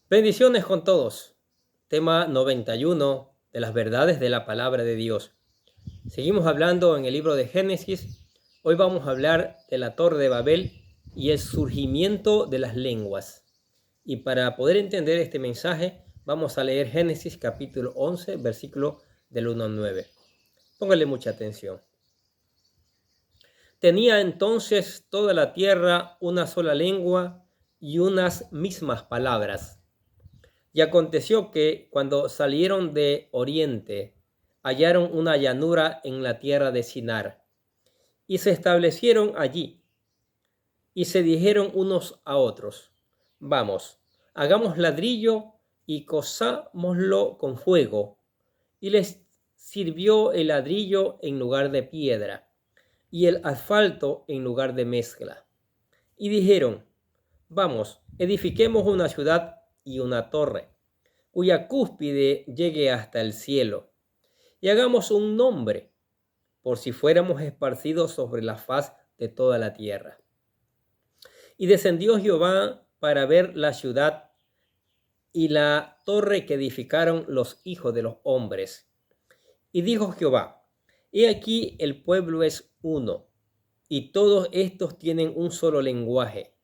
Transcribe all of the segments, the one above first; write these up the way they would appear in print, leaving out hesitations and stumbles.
Bendiciones con todos. Tema 91 de las verdades de la palabra de Dios. Seguimos hablando en el libro de Génesis. Hoy vamos a hablar de la Torre de Babel y el surgimiento de las lenguas. Y para poder entender este mensaje, vamos a leer Génesis capítulo 11, versículo del 1 al 9. Póngale mucha atención. Tenía entonces toda la tierra una sola lengua y unas mismas palabras. Y aconteció que cuando salieron de oriente, hallaron una llanura en la tierra de Sinar, y se establecieron allí, y se dijeron unos a otros: vamos, hagamos ladrillo y cozámoslo con fuego. Y les sirvió el ladrillo en lugar de piedra, y el asfalto en lugar de mezcla. Y dijeron: vamos, edifiquemos una ciudad y una torre, cuya cúspide llegue hasta el cielo, y hagamos un nombre, por si fuéramos esparcidos sobre la faz de toda la tierra. Y descendió Jehová para ver la ciudad y la torre que edificaron los hijos de los hombres. Y dijo Jehová: he aquí el pueblo es uno, y todos estos tienen un solo lenguaje,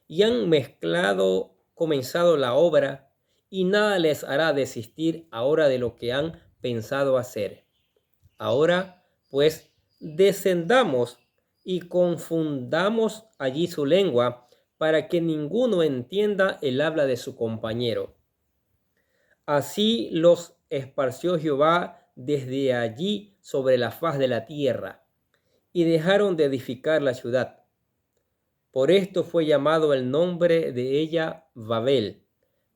y han comenzado la obra, y nada les hará desistir ahora de lo que han pensado hacer. Ahora, pues, descendamos y confundamos allí su lengua, para que ninguno entienda el habla de su compañero. Así los esparció Jehová desde allí sobre la faz de la tierra, y dejaron de edificar la ciudad. Por esto fue llamado el nombre de ella Babel,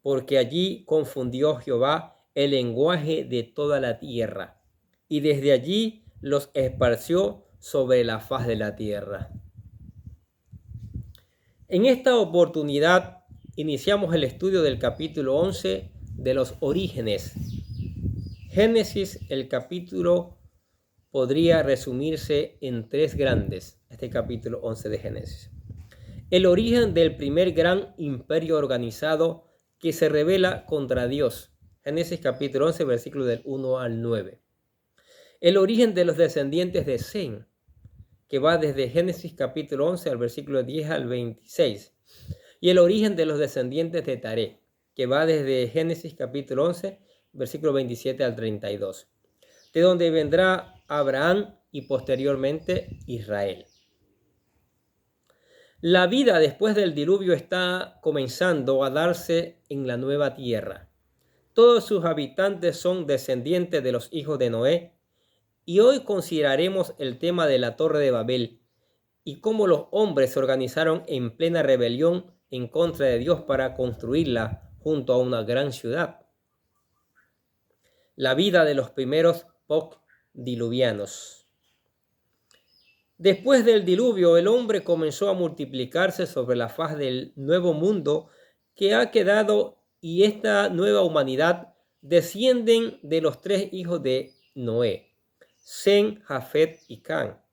porque allí confundió Jehová el lenguaje de toda la tierra, y desde allí los esparció sobre la faz de la tierra. En esta oportunidad iniciamos el estudio del capítulo 11 de los orígenes. Génesis, el capítulo podría resumirse en tres grandes, este capítulo 11 de Génesis. El origen del primer gran imperio organizado que se rebela contra Dios. Génesis capítulo 11, versículos del 1 al 9. El origen de los descendientes de Sem, que va desde Génesis capítulo 11 al versículo 10 al 26. Y el origen de los descendientes de Taré, que va desde Génesis capítulo 11, versículo 27 al 32. De donde vendrá Abraham y posteriormente Israel. La vida después del diluvio está comenzando a darse en la nueva tierra. Todos sus habitantes son descendientes de los hijos de Noé, y hoy consideraremos el tema de la Torre de Babel y cómo los hombres se organizaron en plena rebelión en contra de Dios para construirla junto a una gran ciudad. La vida de los primeros post-diluvianos. Después del diluvio, el hombre comenzó a multiplicarse sobre la faz del nuevo mundo que ha quedado, y esta nueva humanidad descienden de los tres hijos de Noé, Sem, Jafet y Can.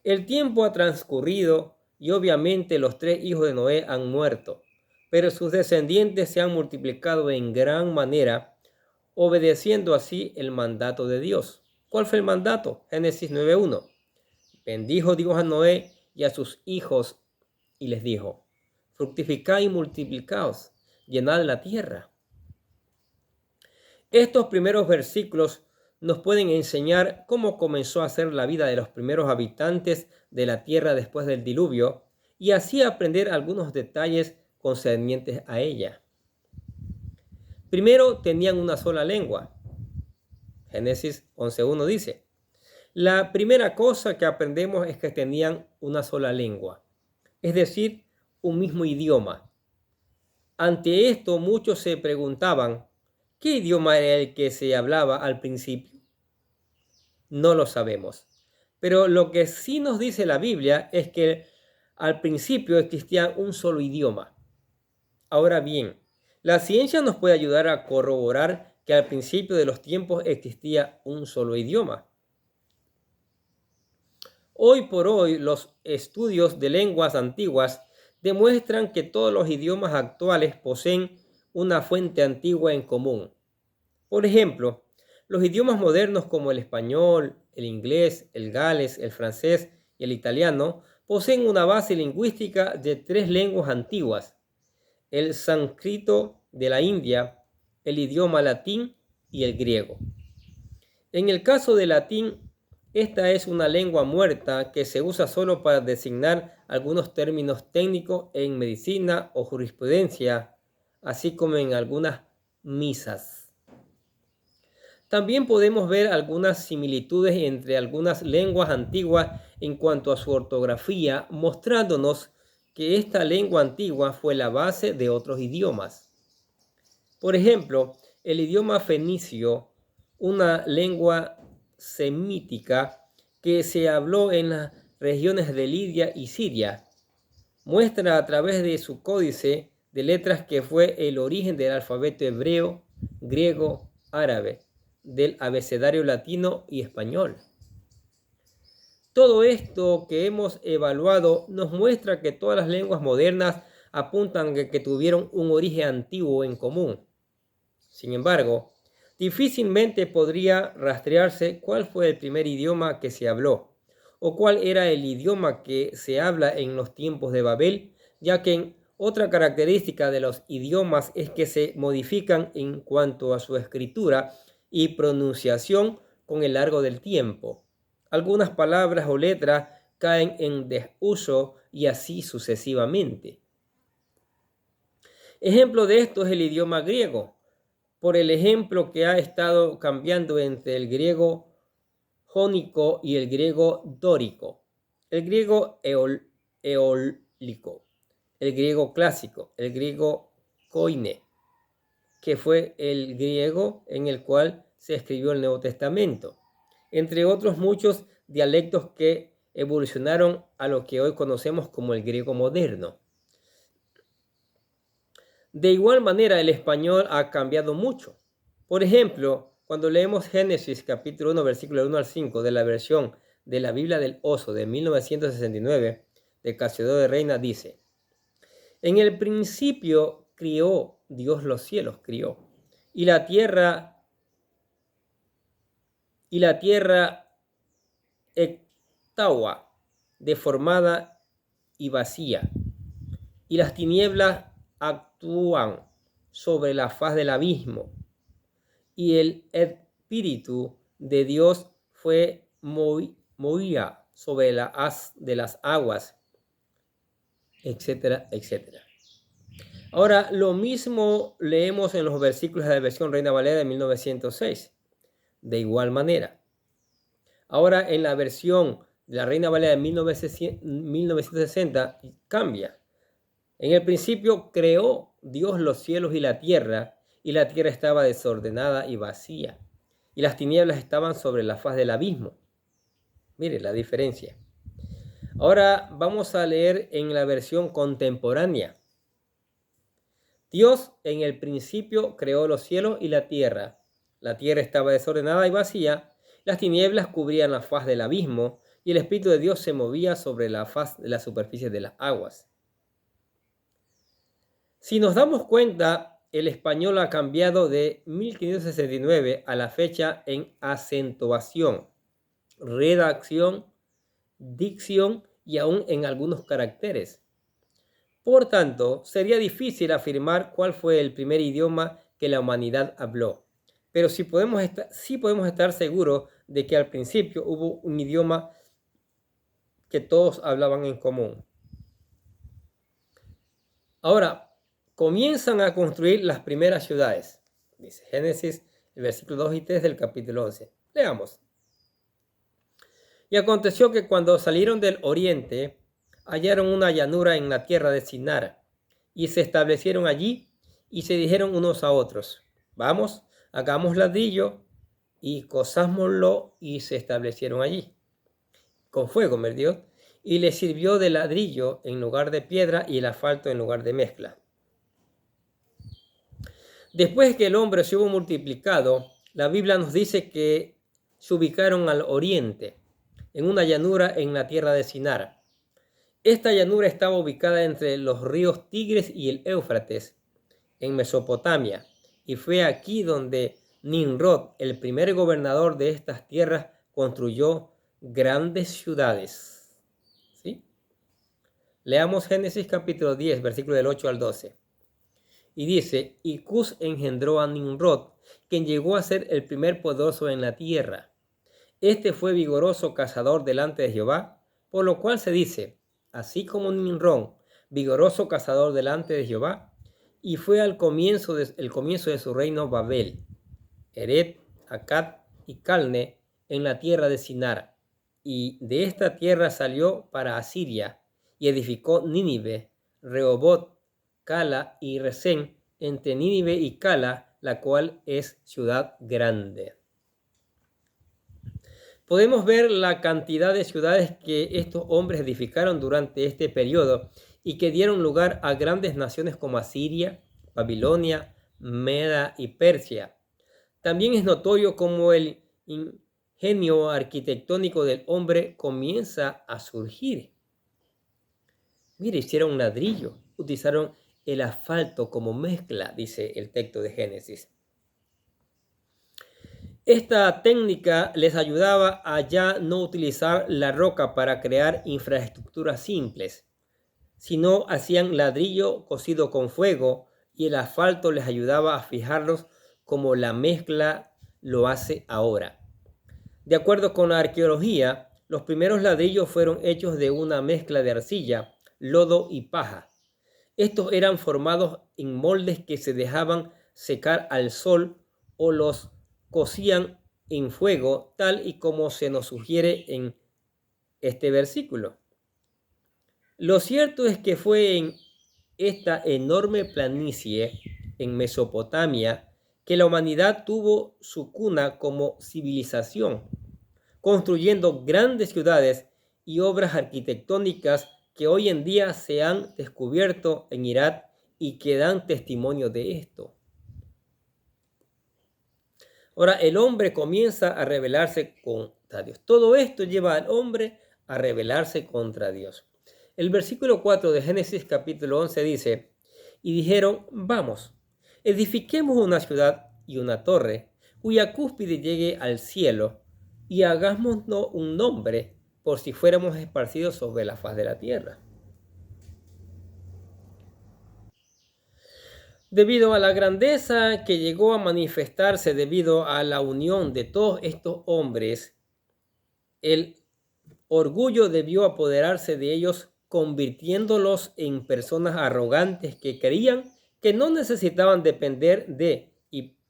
El tiempo ha transcurrido y obviamente los tres hijos de Noé han muerto, pero sus descendientes se han multiplicado en gran manera, obedeciendo así el mandato de Dios. ¿Cuál fue el mandato? Génesis 9:1. Bendijo Dios a Noé y a sus hijos y les dijo: fructificad y multiplicaos, llenad la tierra. Estos primeros versículos nos pueden enseñar cómo comenzó a ser la vida de los primeros habitantes de la tierra después del diluvio, y así aprender algunos detalles concernientes a ella. Primero, tenían una sola lengua. Génesis 11:1 dice: la primera cosa que aprendemos es que tenían una sola lengua, es decir, un mismo idioma. Ante esto, muchos se preguntaban: ¿qué idioma era el que se hablaba al principio? No lo sabemos, pero lo que sí nos dice la Biblia es que al principio existía un solo idioma. Ahora bien, la ciencia nos puede ayudar a corroborar que al principio de los tiempos existía un solo idioma. Hoy por hoy, los estudios de lenguas antiguas demuestran que todos los idiomas actuales poseen una fuente antigua en común. Por ejemplo, los idiomas modernos como el español, el inglés, el gales, el francés y el italiano poseen una base lingüística de 3 lenguas antiguas: el sánscrito de la India, el idioma latín y el griego. En el caso del latín, esta es una lengua muerta que se usa solo para designar algunos términos técnicos en medicina o jurisprudencia, así como en algunas misas. También podemos ver algunas similitudes entre algunas lenguas antiguas en cuanto a su ortografía, mostrándonos que esta lengua antigua fue la base de otros idiomas. Por ejemplo, el idioma fenicio, una lengua semítica que se habló en las regiones de Lidia y Siria, muestra a través de su códice de letras que fue el origen del alfabeto hebreo, griego, árabe, del abecedario latino y español. Todo esto que hemos evaluado nos muestra que todas las lenguas modernas apuntan a que tuvieron un origen antiguo en común. Sin embargo, difícilmente podría rastrearse cuál fue el primer idioma que se habló, o cuál era el idioma que se habla en los tiempos de Babel, ya que otra característica de los idiomas es que se modifican en cuanto a su escritura y pronunciación con el largo del tiempo. Algunas palabras o letras caen en desuso y así sucesivamente. Ejemplo de esto es el idioma griego, por el ejemplo que ha estado cambiando entre el griego jónico y el griego dórico, el griego eólico, el griego clásico, el griego koine, que fue el griego en el cual se escribió el Nuevo Testamento, entre otros muchos dialectos que evolucionaron a lo que hoy conocemos como el griego moderno. De igual manera, el español ha cambiado mucho. Por ejemplo, cuando leemos Génesis capítulo 1, versículo 1 al 5 de la versión de la Biblia del Oso de 1969, de Casiodoro de Reina, dice: en el principio crió Dios los cielos, y la tierra estaba deformada y vacía, y las tinieblas actúan sobre la faz del abismo, y el Espíritu de Dios movía sobre la haz de las aguas, etcétera, etcétera. Ahora, lo mismo leemos en los versículos de la versión Reina Valera de 1906, de igual manera. Ahora, en la versión de la Reina Valera de 1960 cambia. En el principio creó Dios los cielos y la tierra estaba desordenada y vacía, y las tinieblas estaban sobre la faz del abismo. Mire la diferencia. Ahora vamos a leer en la versión contemporánea. Dios en el principio creó los cielos y la tierra estaba desordenada y vacía, las tinieblas cubrían la faz del abismo, y el Espíritu de Dios se movía sobre la faz de la superficie de las aguas. Si nos damos cuenta, el español ha cambiado de 1569 a la fecha en acentuación, redacción, dicción y aún en algunos caracteres. Por tanto, sería difícil afirmar cuál fue el primer idioma que la humanidad habló, pero sí podemos estar seguros de que al principio hubo un idioma que todos hablaban en común. Ahora, comienzan a construir las primeras ciudades. Dice Génesis, el versículo 2 y 3 del capítulo 11. Leamos. Y aconteció que cuando salieron del oriente, hallaron una llanura en la tierra de Sinar, y se establecieron allí, y se dijeron unos a otros: vamos, hagamos ladrillo, y cosámoslo, y se establecieron allí. Con fuego, ¿verdad? Y les sirvió de ladrillo en lugar de piedra, y el asfalto en lugar de mezcla. Después que el hombre se hubo multiplicado, la Biblia nos dice que se ubicaron al oriente, en una llanura en la tierra de Sinar. Esta llanura estaba ubicada entre los ríos Tigres y el Éufrates, en Mesopotamia, y fue aquí donde Nimrod, el primer gobernador de estas tierras, construyó grandes ciudades. ¿Sí? Leamos Génesis capítulo 10, versículo del 8 al 12. Y dice, y Cus engendró a Nimrod, quien llegó a ser el primer poderoso en la tierra. Este fue vigoroso cazador delante de Jehová, por lo cual se dice, así como Nimrod, vigoroso cazador delante de Jehová, y fue el comienzo de su reino Babel, Eret, Akkad y Calne en la tierra de Sinar. Y de esta tierra salió para Asiria, y edificó Nínive, Rehobot, Cala y Resén, entre Nínive y Cala, la cual es ciudad grande. Podemos ver la cantidad de ciudades que estos hombres edificaron durante este periodo y que dieron lugar a grandes naciones como Asiria, Babilonia, Meda y Persia. También es notorio cómo el ingenio arquitectónico del hombre comienza a surgir. Mire, hicieron ladrillo, utilizaron el asfalto como mezcla, dice el texto de Génesis. Esta técnica les ayudaba a ya no utilizar la roca para crear infraestructuras simples, sino hacían ladrillo cocido con fuego y el asfalto les ayudaba a fijarlos como la mezcla lo hace ahora. De acuerdo con la arqueología, los primeros ladrillos fueron hechos de una mezcla de arcilla, lodo y paja. Estos eran formados en moldes que se dejaban secar al sol o los cocían en fuego, tal y como se nos sugiere en este versículo. Lo cierto es que fue en esta enorme planicie en Mesopotamia que la humanidad tuvo su cuna como civilización, construyendo grandes ciudades y obras arquitectónicas que hoy en día se han descubierto en Irak y que dan testimonio de esto. Ahora, el hombre comienza a rebelarse contra Dios. Todo esto lleva al hombre a rebelarse contra Dios. El versículo 4 de Génesis capítulo 11 dice, y dijeron, vamos, edifiquemos una ciudad y una torre, cuya cúspide llegue al cielo, y hagámonos un nombre, por si fuéramos esparcidos sobre la faz de la tierra. Debido a la grandeza que llegó a manifestarse debido a la unión de todos estos hombres, el orgullo debió apoderarse de ellos, convirtiéndolos en personas arrogantes que creían que no necesitaban depender de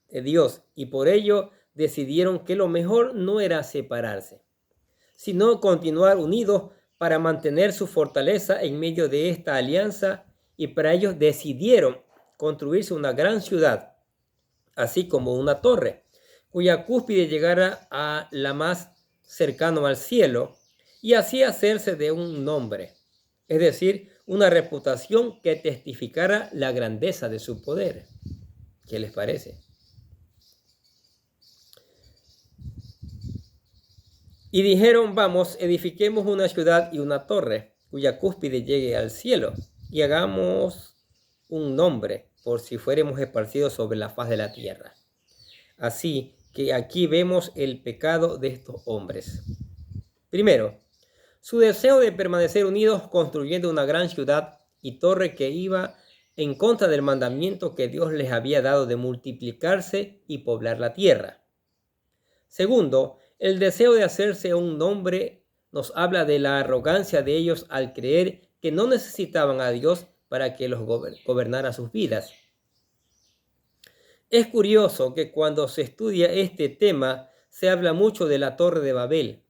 Dios y por ello decidieron que lo mejor no era separarse, sino continuar unidos para mantener su fortaleza en medio de esta alianza, y para ellos decidieron construirse una gran ciudad, así como una torre, cuya cúspide llegara a la más cercano al cielo, y así hacerse de un nombre, es decir, una reputación que testificara la grandeza de su poder. ¿Qué les parece? Y dijeron, vamos, edifiquemos una ciudad y una torre, cuya cúspide llegue al cielo, y hagamos un nombre, por si fuéramos esparcidos sobre la faz de la tierra. Así que aquí vemos el pecado de estos hombres. Primero, su deseo de permanecer unidos construyendo una gran ciudad y torre que iba en contra del mandamiento que Dios les había dado de multiplicarse y poblar la tierra. Segundo, el deseo de hacerse un nombre nos habla de la arrogancia de ellos al creer que no necesitaban a Dios para que los gobernara sus vidas. Es curioso que cuando se estudia este tema se habla mucho de la Torre de Babel.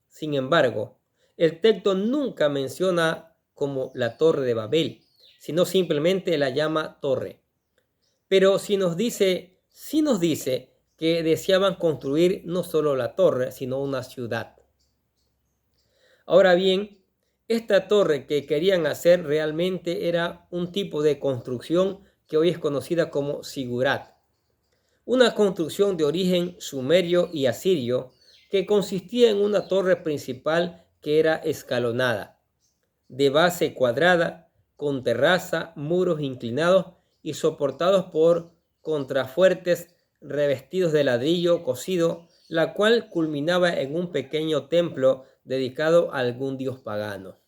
Sin embargo, el texto nunca menciona como la Torre de Babel, sino simplemente la llama torre. Pero sí nos dice que deseaban construir no solo la torre, sino una ciudad. Ahora bien, esta torre que querían hacer realmente era un tipo de construcción que hoy es conocida como zigurat, una construcción de origen sumerio y asirio que consistía en una torre principal que era escalonada, de base cuadrada, con terraza, muros inclinados y soportados por contrafuertes revestidos de ladrillo cocido, la cual culminaba en un pequeño templo dedicado a algún dios pagano.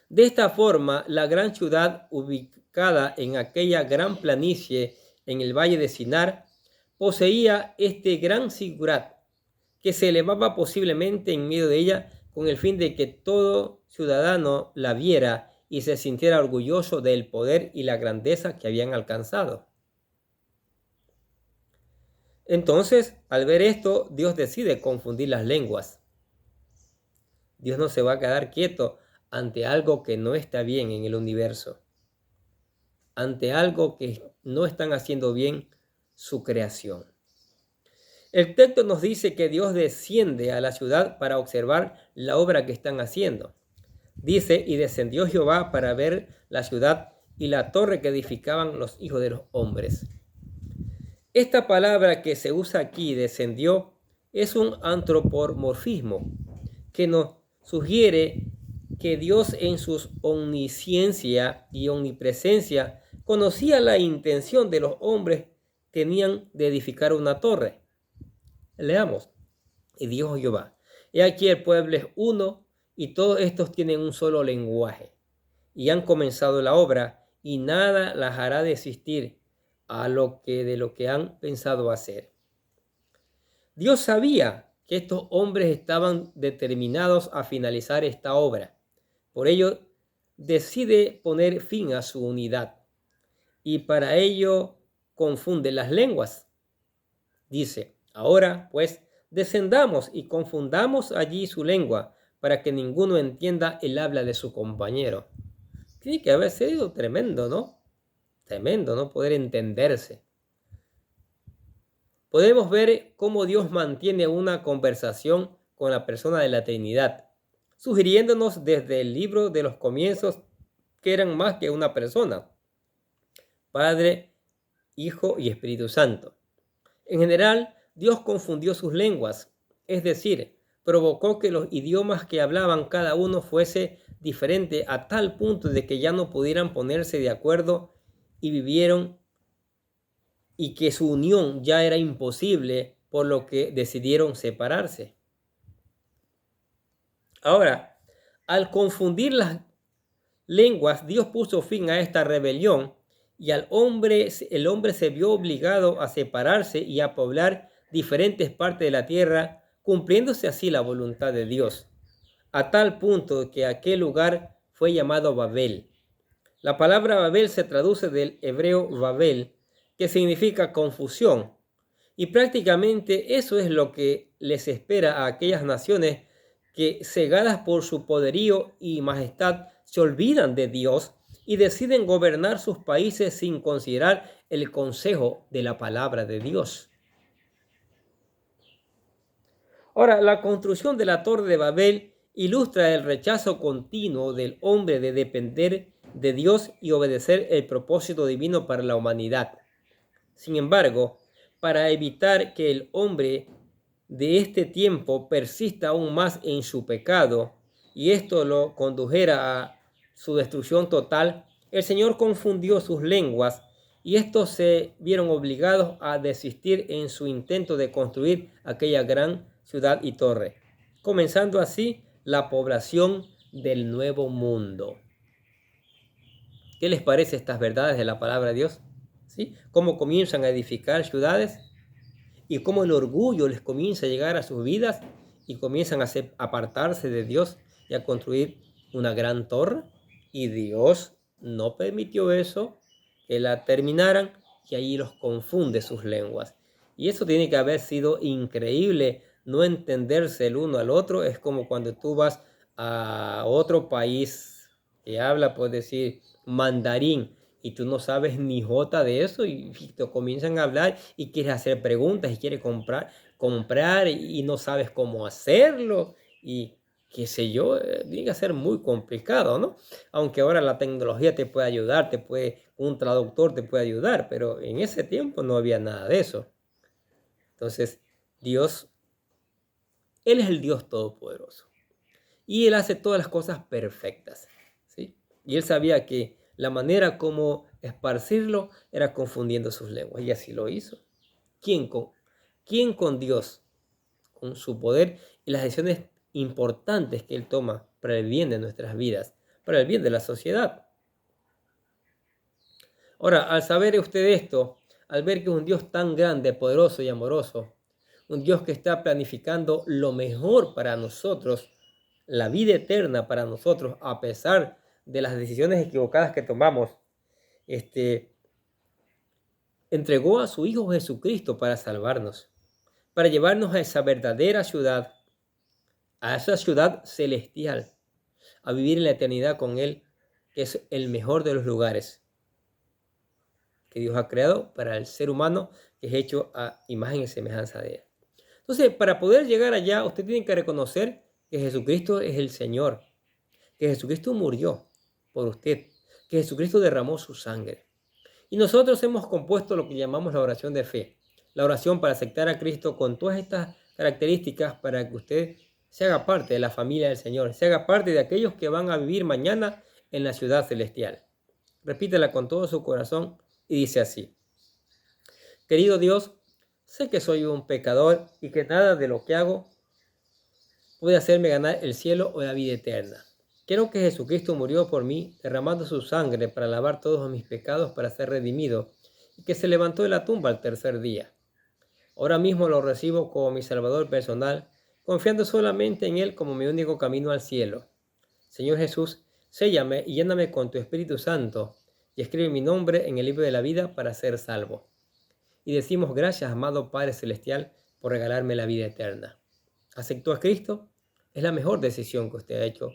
De esta forma, la gran ciudad ubicada en aquella gran planicie en el valle de Sinar poseía este gran zigurat que se elevaba posiblemente en medio de ella con el fin de que todo ciudadano la viera y se sintiera orgulloso del poder y la grandeza que habían alcanzado. Entonces, al ver esto, Dios decide confundir las lenguas. Dios no se va a quedar quieto ante algo que no está bien en el universo, ante algo que no están haciendo bien su creación. El texto nos dice que Dios desciende a la ciudad para observar la obra que están haciendo. Dice, y descendió Jehová para ver la ciudad y la torre que edificaban los hijos de los hombres. Esta palabra que se usa aquí, descendió, es un antropomorfismo que nos sugiere que Dios en su omnisciencia y omnipresencia conocía la intención de los hombres que tenían de edificar una torre. Leamos. Y dijo Jehová, he aquí el pueblo es uno y todos estos tienen un solo lenguaje y han comenzado la obra y nada las hará desistir de lo que han pensado hacer. Dios sabía que estos hombres estaban determinados a finalizar esta obra. Por ello, decide poner fin a su unidad y para ello confunde las lenguas. Dice, ahora pues descendamos y confundamos allí su lengua para que ninguno entienda el habla de su compañero. Tiene que haber sido tremendo, ¿no? Tremendo, ¿no? Poder entenderse. Podemos ver cómo Dios mantiene una conversación con la persona de la Trinidad, sugiriéndonos desde el libro de los comienzos que eran más que una persona, Padre, Hijo y Espíritu Santo. En general, Dios confundió sus lenguas, es decir, provocó que los idiomas que hablaban cada uno fuese diferente a tal punto de que ya no pudieran ponerse de acuerdo y vivieron y que su unión ya era imposible, por lo que decidieron separarse. Ahora, al confundir las lenguas, Dios puso fin a esta rebelión y el hombre se vio obligado a separarse y a poblar diferentes partes de la tierra, cumpliéndose así la voluntad de Dios, a tal punto que aquel lugar fue llamado Babel. La palabra Babel se traduce del hebreo Babel, que significa confusión, y prácticamente eso es lo que les espera a aquellas naciones que, cegadas por su poderío y majestad, se olvidan de Dios y deciden gobernar sus países sin considerar el consejo de la palabra de Dios. Ahora, la construcción de la Torre de Babel ilustra el rechazo continuo del hombre de depender de Dios y obedecer el propósito divino para la humanidad. Sin embargo, para evitar que el hombre de este tiempo persista aún más en su pecado y esto lo condujera a su destrucción total, el Señor confundió sus lenguas y estos se vieron obligados a desistir en su intento de construir aquella gran ciudad y torre, comenzando así la población del nuevo mundo. ¿Qué les parece estas verdades de la palabra de Dios? ¿Sí? Cómo comienzan a edificar ciudades y cómo el orgullo les comienza a llegar a sus vidas y comienzan a apartarse de Dios y a construir una gran torre. Y Dios no permitió eso, que la terminaran, y allí los confunde sus lenguas. Y eso tiene que haber sido increíble, no entenderse el uno al otro. Es como cuando tú vas a otro país que habla, puedes decir, mandarín, y tú no sabes ni jota de eso y te comienzan a hablar y quieres hacer preguntas y quieres comprar y no sabes cómo hacerlo y qué sé yo, tiene que ser muy complicado, ¿no? Aunque ahora la tecnología te puede ayudar, un traductor te puede ayudar, pero en ese tiempo no había nada de eso. Entonces, Dios, Él es el Dios Todopoderoso y Él hace todas las cosas perfectas, ¿sí? Y Él sabía que La manera como esparcirlo era confundiendo sus lenguas. Y así lo hizo. ¿Quién con, quién con Dios? Con su poder y las decisiones importantes que Él toma para el bien de nuestras vidas, para el bien de la sociedad. Ahora, al saber usted esto, al ver que es un Dios tan grande, poderoso y amoroso, un Dios que está planificando lo mejor para nosotros, la vida eterna para nosotros, a pesar de las decisiones equivocadas que tomamos, entregó a su Hijo Jesucristo para salvarnos, para llevarnos a esa verdadera ciudad, a esa ciudad celestial, a vivir en la eternidad con Él, que es el mejor de los lugares que Dios ha creado para el ser humano, que es hecho a imagen y semejanza de Él. Entonces, para poder llegar allá, usted tiene que reconocer que Jesucristo es el Señor, que Jesucristo murió por usted, que Jesucristo derramó su sangre. Y nosotros hemos compuesto lo que llamamos la oración de fe, la oración para aceptar a Cristo con todas estas características para que usted se haga parte de la familia del Señor, se haga parte de aquellos que van a vivir mañana en la ciudad celestial. Repítela con todo su corazón y dice así: querido Dios, sé que soy un pecador y que nada de lo que hago puede hacerme ganar el cielo o la vida eterna. Creo que Jesucristo murió por mí, derramando su sangre para lavar todos mis pecados, para ser redimido, y que se levantó de la tumba al tercer día. Ahora mismo lo recibo como mi Salvador personal, confiando solamente en Él como mi único camino al cielo. Señor Jesús, séllame y lléname con tu Espíritu Santo, y escribe mi nombre en el libro de la vida para ser salvo. Y decimos gracias, amado Padre Celestial, por regalarme la vida eterna. ¿Aceptó a Cristo? Es la mejor decisión que usted ha hecho,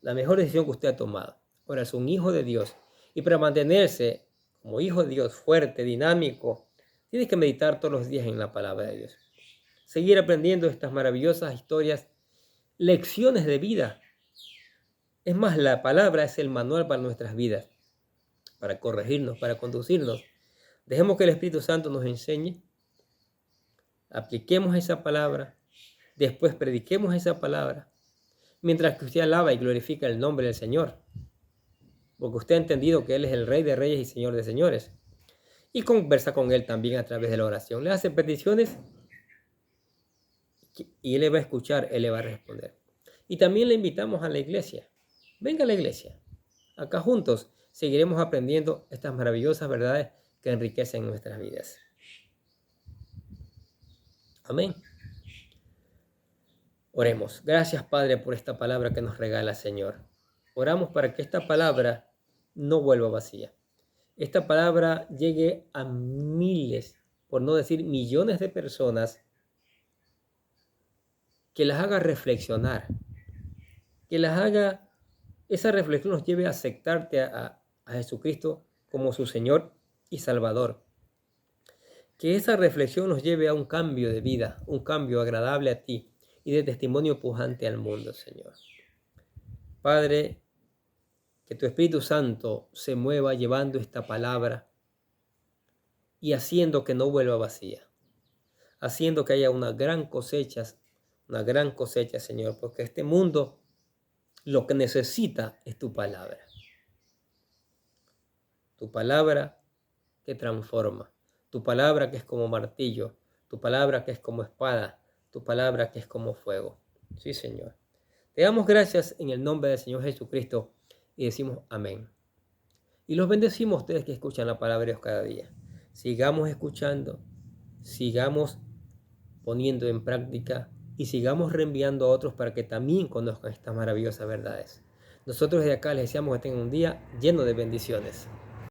la mejor decisión que usted ha tomado. Ahora es un hijo de Dios, y para mantenerse como hijo de Dios fuerte, dinámico, tiene que meditar todos los días en la palabra de Dios. Seguir aprendiendo estas maravillosas historias, lecciones de vida. Es más, la palabra es el manual para nuestras vidas, para corregirnos, para conducirnos. Dejemos que el Espíritu Santo nos enseñe, apliquemos esa palabra, después prediquemos esa palabra, mientras que usted alaba y glorifica el nombre del Señor, porque usted ha entendido que Él es el Rey de Reyes y Señor de Señores, y conversa con Él también a través de la oración. Le hace peticiones y Él le va a escuchar, Él le va a responder. Y también le invitamos a la iglesia. Venga a la iglesia. Acá juntos seguiremos aprendiendo estas maravillosas verdades que enriquecen nuestras vidas. Amén. Oremos. Gracias, Padre, por esta palabra que nos regala, Señor. Oramos para que esta palabra no vuelva vacía. Esta palabra llegue a miles, por no decir millones de personas, que las haga reflexionar, que las haga, esa reflexión nos lleve a aceptarte a Jesucristo como su Señor y Salvador. Que esa reflexión nos lleve a un cambio de vida, un cambio agradable a ti y de testimonio pujante al mundo, Señor. Padre, que tu Espíritu Santo se mueva llevando esta palabra y haciendo que no vuelva vacía, haciendo que haya una gran cosecha, Señor, porque este mundo lo que necesita es tu palabra que transforma, tu palabra que es como martillo, tu palabra que es como espada, tu palabra que es como fuego. Sí, Señor. Te damos gracias en el nombre del Señor Jesucristo y decimos amén. Y los bendecimos a ustedes que escuchan la palabra de Dios cada día. Sigamos escuchando, sigamos poniendo en práctica y sigamos reenviando a otros para que también conozcan estas maravillosas verdades. Nosotros desde acá les deseamos que tengan un día lleno de bendiciones.